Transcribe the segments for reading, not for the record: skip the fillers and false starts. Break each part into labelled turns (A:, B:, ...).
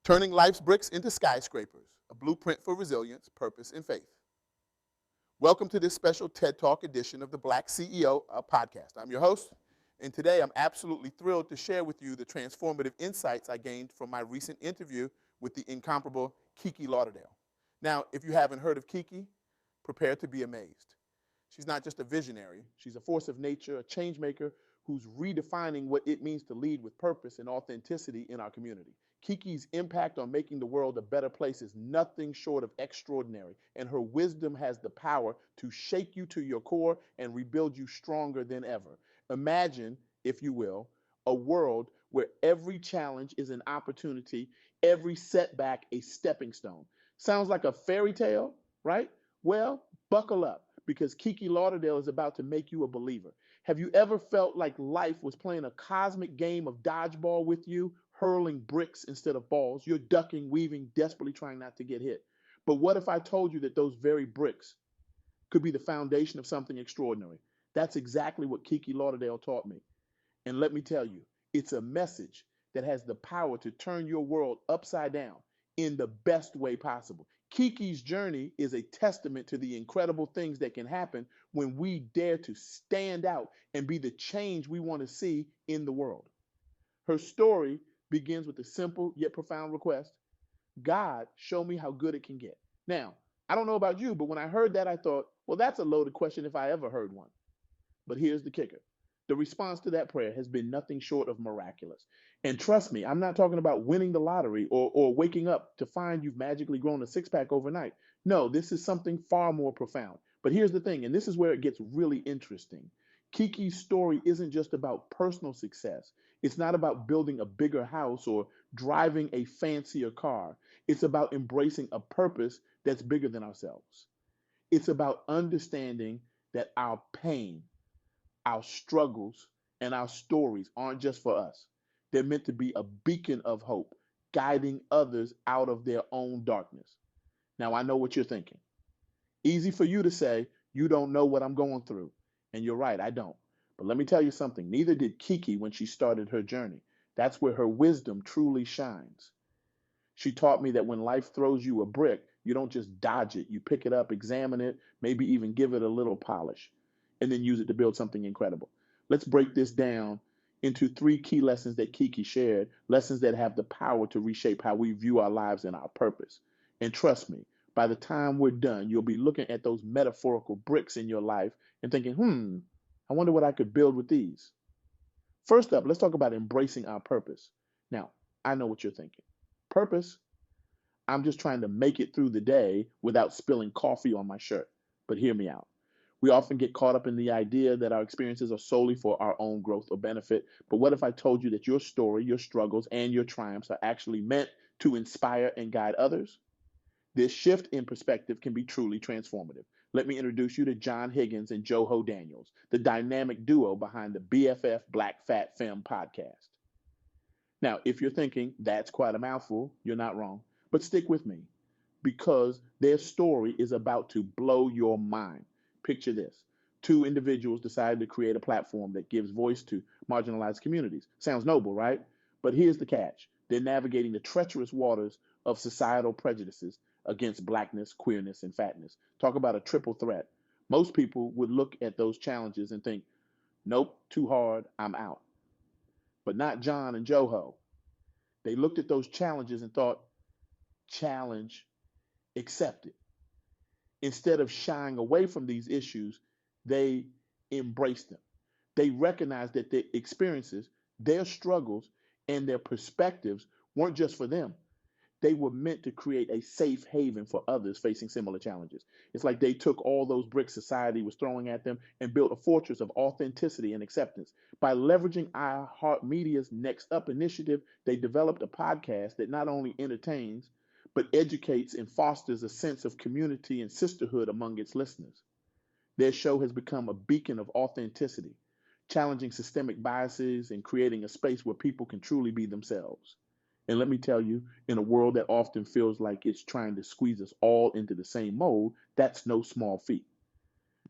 A: Turning life's bricks into skyscrapers, a blueprint for resilience, purpose, and faith. Welcome to this special TED Talk edition of the BlackCEO podcast. I'm your host, and today I'm absolutely thrilled to share with you the transformative insights I gained from my recent interview with the incomparable Kiki Lauderdale. Now, if you haven't heard of Kiki, prepare to be amazed. She's not just a visionary, she's a force of nature, a change maker who's redefining what it means to lead with purpose and authenticity in our community. Kiki's impact on making the world a better place is nothing short of extraordinary, and her wisdom has the power to shake you to your core and rebuild you stronger than ever. Imagine, if you will, a world where every challenge is an opportunity, every setback a stepping stone. Sounds like a fairy tale, right? Well, buckle up, because Kiki Lauderdale is about to make you a believer. Have you ever felt like life was playing a cosmic game of dodgeball with you, hurling bricks instead of balls? You're ducking, weaving, desperately trying not to get hit. But what if I told you that those very bricks could be the foundation of something extraordinary? That's exactly what Kiki Lauderdale taught me. And let me tell you, it's a message that has the power to turn your world upside down in the best way possible. Kiki's journey is a testament to the incredible things that can happen when we dare to stand out and be the change we want to see in the world. Her story begins with a simple yet profound request: God, show me how good it can get. Now, I don't know about you, but when I heard that, I thought, well, that's a loaded question if I ever heard one. But here's the kicker. The response to that prayer has been nothing short of miraculous. And trust me, I'm not talking about winning the lottery or waking up to find you've magically grown a six-pack overnight. No, this is something far more profound. But here's the thing, and this is where it gets really interesting. Kiki's story isn't just about personal success. It's not about building a bigger house or driving a fancier car. It's about embracing a purpose that's bigger than ourselves. It's about understanding that our pain, our struggles, and our stories aren't just for us. They're meant to be a beacon of hope, guiding others out of their own darkness. Now, I know what you're thinking. Easy for you to say, you don't know what I'm going through. And you're right, I don't. But let me tell you something. Neither did Kiki when she started her journey. That's where her wisdom truly shines. She taught me that when life throws you a brick, you don't just dodge it. You pick it up, examine it, maybe even give it a little polish, and then use it to build something incredible. Let's break this down into 3 key lessons that Kiki shared, lessons that have the power to reshape how we view our lives and our purpose. And trust me, by the time we're done, you'll be looking at those metaphorical bricks in your life and thinking, I wonder what I could build with these. First up, let's talk about embracing our purpose. Now, I know what you're thinking. Purpose? I'm just trying to make it through the day without spilling coffee on my shirt. But hear me out. We often get caught up in the idea that our experiences are solely for our own growth or benefit. But what if I told you that your story, your struggles, and your triumphs are actually meant to inspire and guide others? This shift in perspective can be truly transformative. Let me introduce you to John Higgins and Joho Daniels, the dynamic duo behind the BFF Black Fat Femme podcast. Now, if you're thinking that's quite a mouthful, you're not wrong. But stick with me, because their story is about to blow your mind. Picture this. 2 individuals decided to create a platform that gives voice to marginalized communities. Sounds noble, right? But here's the catch. They're navigating the treacherous waters of societal prejudices against blackness, queerness, and fatness. Talk about a triple threat. Most people would look at those challenges and think, nope, too hard, I'm out. But not John and Joho. They looked at those challenges and thought, challenge accepted. Instead of shying away from these issues, they embraced them. They recognized that their experiences, their struggles, and their perspectives weren't just for them. They were meant to create a safe haven for others facing similar challenges. It's like they took all those bricks society was throwing at them and built a fortress of authenticity and acceptance. By leveraging iHeartMedia's Next Up initiative, they developed a podcast that not only entertains, but educates and fosters a sense of community and sisterhood among its listeners. Their show has become a beacon of authenticity, challenging systemic biases and creating a space where people can truly be themselves. And let me tell you, in a world that often feels like it's trying to squeeze us all into the same mold, that's no small feat.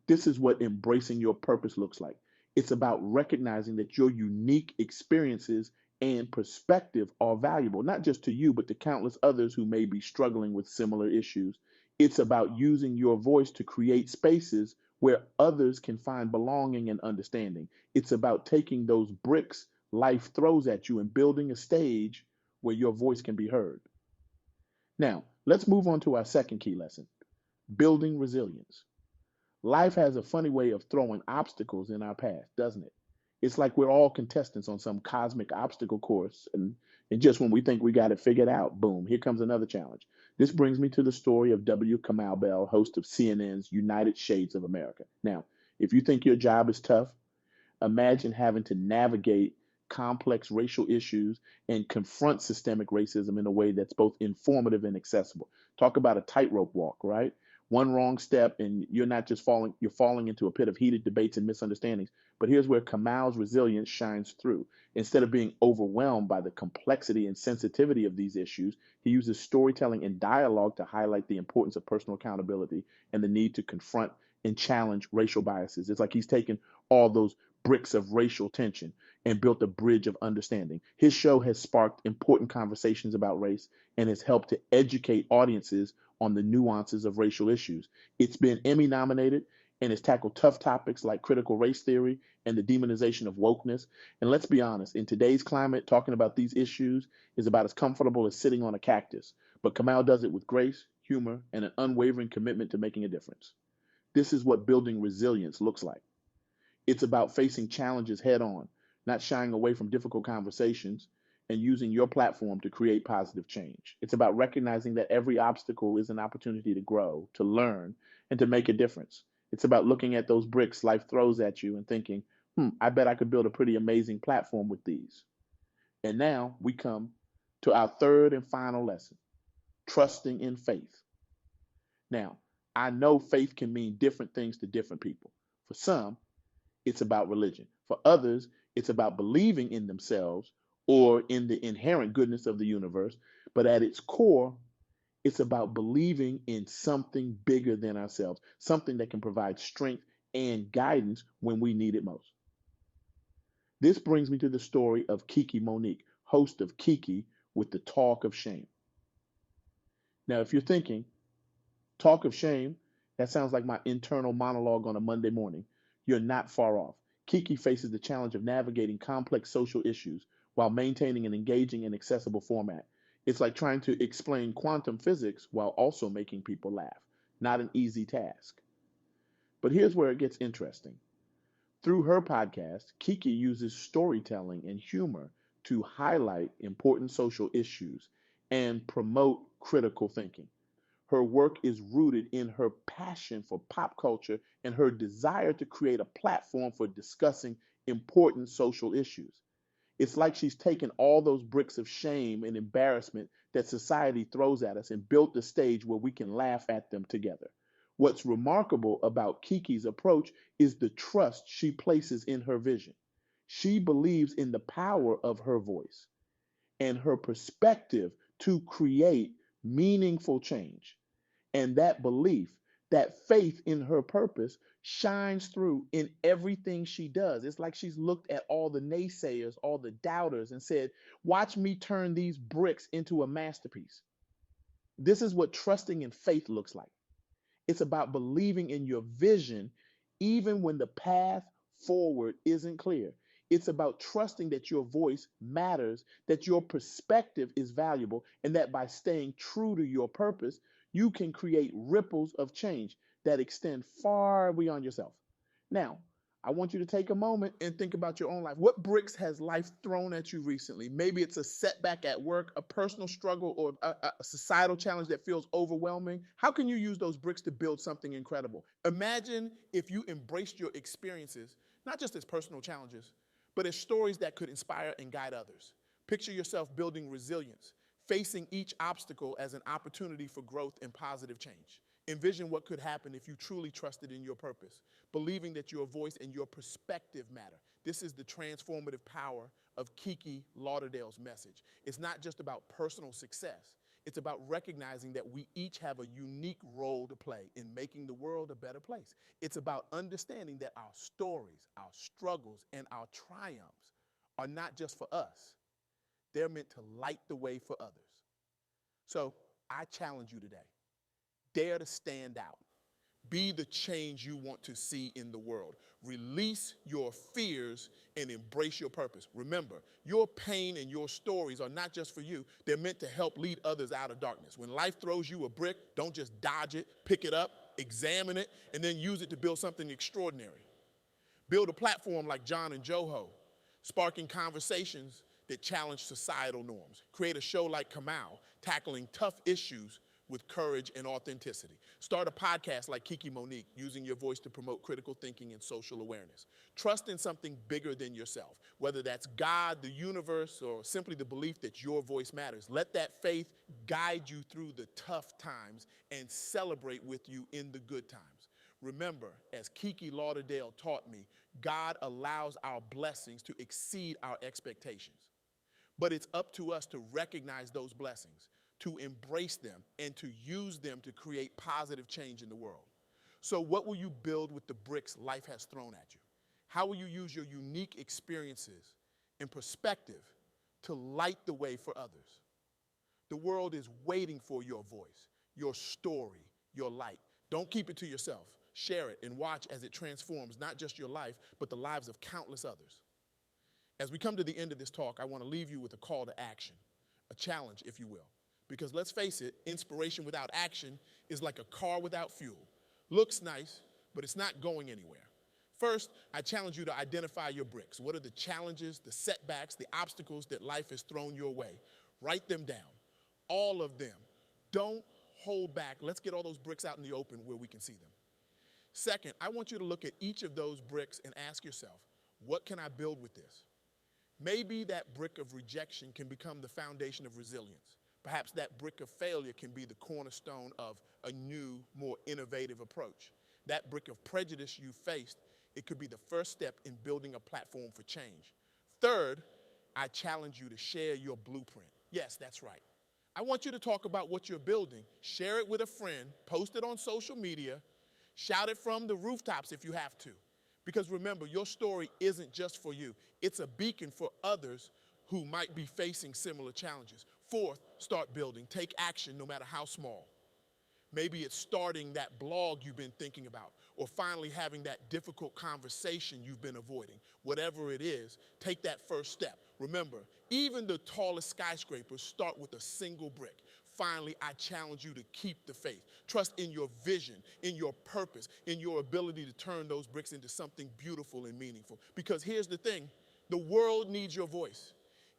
A: This is what embracing your purpose looks like. It's about recognizing that your unique experiences and perspective are valuable, not just to you, but to countless others who may be struggling with similar issues. It's about using your voice to create spaces where others can find belonging and understanding. It's about taking those bricks life throws at you and building a stage where your voice can be heard. Now, let's move on to our second key lesson: building resilience. Life has a funny way of throwing obstacles in our path, doesn't it? It's like we're all contestants on some cosmic obstacle course, and just when we think we got it figured out, boom, here comes another challenge. This brings me to the story of W. Kamau Bell, host of CNN's United Shades of America. Now, if you think your job is tough, imagine having to navigate complex racial issues and confront systemic racism in a way that's both informative and accessible. Talk about a tightrope walk, right? One wrong step and you're not just falling, you're falling into a pit of heated debates and misunderstandings. But here's where Kamal's resilience shines through. Instead of being overwhelmed by the complexity and sensitivity of these issues, he uses storytelling and dialogue to highlight the importance of personal accountability and the need to confront and challenge racial biases. It's like he's taken all those bricks of racial tension and built a bridge of understanding. His show has sparked important conversations about race and has helped to educate audiences on the nuances of racial issues. It's been Emmy nominated and has tackled tough topics like critical race theory and the demonization of wokeness. And let's be honest, in today's climate, talking about these issues is about as comfortable as sitting on a cactus. But Kamal does it with grace, humor, and an unwavering commitment to making a difference. This is what building resilience looks like. It's about facing challenges head on, not shying away from difficult conversations, and using your platform to create positive change. It's about recognizing that every obstacle is an opportunity to grow, to learn, and to make a difference. It's about looking at those bricks life throws at you and thinking, I bet I could build a pretty amazing platform with these. And now we come to our third and final lesson: trusting in faith. Now, I know faith can mean different things to different people. For some, it's about religion. For others, it's about believing in themselves or in the inherent goodness of the universe. But at its core, it's about believing in something bigger than ourselves, something that can provide strength and guidance when we need it most. This brings me to the story of Kiki Monique, host of Kiki with the Talk of Shame. Now, if you're thinking, Talk of Shame, that sounds like my internal monologue on a Monday morning, you're not far off. Kiki faces the challenge of navigating complex social issues while maintaining an engaging and accessible format. It's like trying to explain quantum physics while also making people laugh. Not an easy task. But here's where it gets interesting. Through her podcast, Kiki uses storytelling and humor to highlight important social issues and promote critical thinking. Her work is rooted in her passion for pop culture and her desire to create a platform for discussing important social issues. It's like she's taken all those bricks of shame and embarrassment that society throws at us and built a stage where we can laugh at them together. What's remarkable about Kiki's approach is the trust she places in her vision. She believes in the power of her voice and her perspective to create meaningful change. And that belief, that faith in her purpose shines through in everything she does. It's like she's looked at all the naysayers, all the doubters, and said, watch me turn these bricks into a masterpiece. This is what trusting in faith looks like. It's about believing in your vision, even when the path forward isn't clear. It's about trusting that your voice matters, that your perspective is valuable, and that by staying true to your purpose, you can create ripples of change that extend far beyond yourself. Now, I want you to take a moment and think about your own life. What bricks has life thrown at you recently? Maybe it's a setback at work, a personal struggle, or a societal challenge that feels overwhelming. How can you use those bricks to build something incredible? Imagine if you embraced your experiences, not just as personal challenges, but as stories that could inspire and guide others. Picture yourself building resilience, facing each obstacle as an opportunity for growth and positive change. Envision what could happen if you truly trusted in your purpose, believing that your voice and your perspective matter. This is the transformative power of Kiki Lauderdale's message. It's not just about personal success. It's about recognizing that we each have a unique role to play in making the world a better place. It's about understanding that our stories, our struggles, and our triumphs are not just for us. They're meant to light the way for others. So I challenge you today. Dare to stand out. Be the change you want to see in the world. Release your fears and embrace your purpose. Remember, your pain and your stories are not just for you. They're meant to help lead others out of darkness. When life throws you a brick, don't just dodge it, pick it up, examine it, and then use it to build something extraordinary. Build a platform like John and Joho, sparking conversations that challenge societal norms. Create a show like Kamau, tackling tough issues with courage and authenticity. Start a podcast like Kiki Monique, using your voice to promote critical thinking and social awareness. Trust in something bigger than yourself, whether that's God, the universe, or simply the belief that your voice matters. Let that faith guide you through the tough times and celebrate with you in the good times. Remember, as Kiki Lauderdale taught me, God allows our blessings to exceed our expectations. But it's up to us to recognize those blessings, to embrace them, and to use them to create positive change in the world. So what will you build with the bricks life has thrown at you? How will you use your unique experiences and perspective to light the way for others? The world is waiting for your voice, your story, your light. Don't keep it to yourself. Share it and watch as it transforms not just your life, but the lives of countless others. As we come to the end of this talk, I want to leave you with a call to action, a challenge, if you will. Because let's face it, inspiration without action is like a car without fuel. Looks nice, but it's not going anywhere. First, I challenge you to identify your bricks. What are the challenges, the setbacks, the obstacles that life has thrown your way? Write them down, all of them. Don't hold back. Let's get all those bricks out in the open where we can see them. Second, I want you to look at each of those bricks and ask yourself, what can I build with this? Maybe that brick of rejection can become the foundation of resilience. Perhaps that brick of failure can be the cornerstone of a new, more innovative approach. That brick of prejudice you faced, it could be the first step in building a platform for change. Third, I challenge you to share your blueprint. Yes, that's right. I want you to talk about what you're building. Share it with a friend, post it on social media, shout it from the rooftops if you have to. Because remember, your story isn't just for you. It's a beacon for others who might be facing similar challenges. Fourth, start building. Take action no matter how small. Maybe it's starting that blog you've been thinking about, or finally having that difficult conversation you've been avoiding. Whatever it is, take that first step. Remember, even the tallest skyscrapers start with a single brick. Finally, I challenge you to keep the faith. Trust in your vision, in your purpose, in your ability to turn those bricks into something beautiful and meaningful. Because here's the thing, the world needs your voice.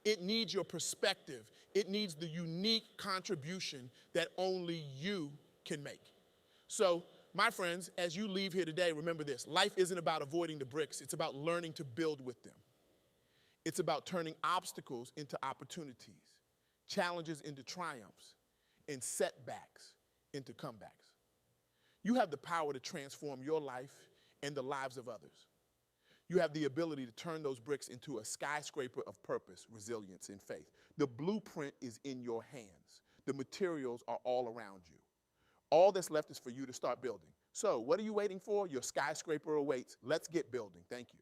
A: It needs your perspective. It needs the unique contribution that only you can make. So, my friends, as you leave here today, remember this. Life isn't about avoiding the bricks. It's about learning to build with them. It's about turning obstacles into opportunities, challenges into triumphs, and setbacks into comebacks. You have the power to transform your life and the lives of others. You have the ability to turn those bricks into a skyscraper of purpose, resilience, and faith. The blueprint is in your hands. The materials are all around you. All that's left is for you to start building. So, what are you waiting for? Your skyscraper awaits. Let's get building. Thank you.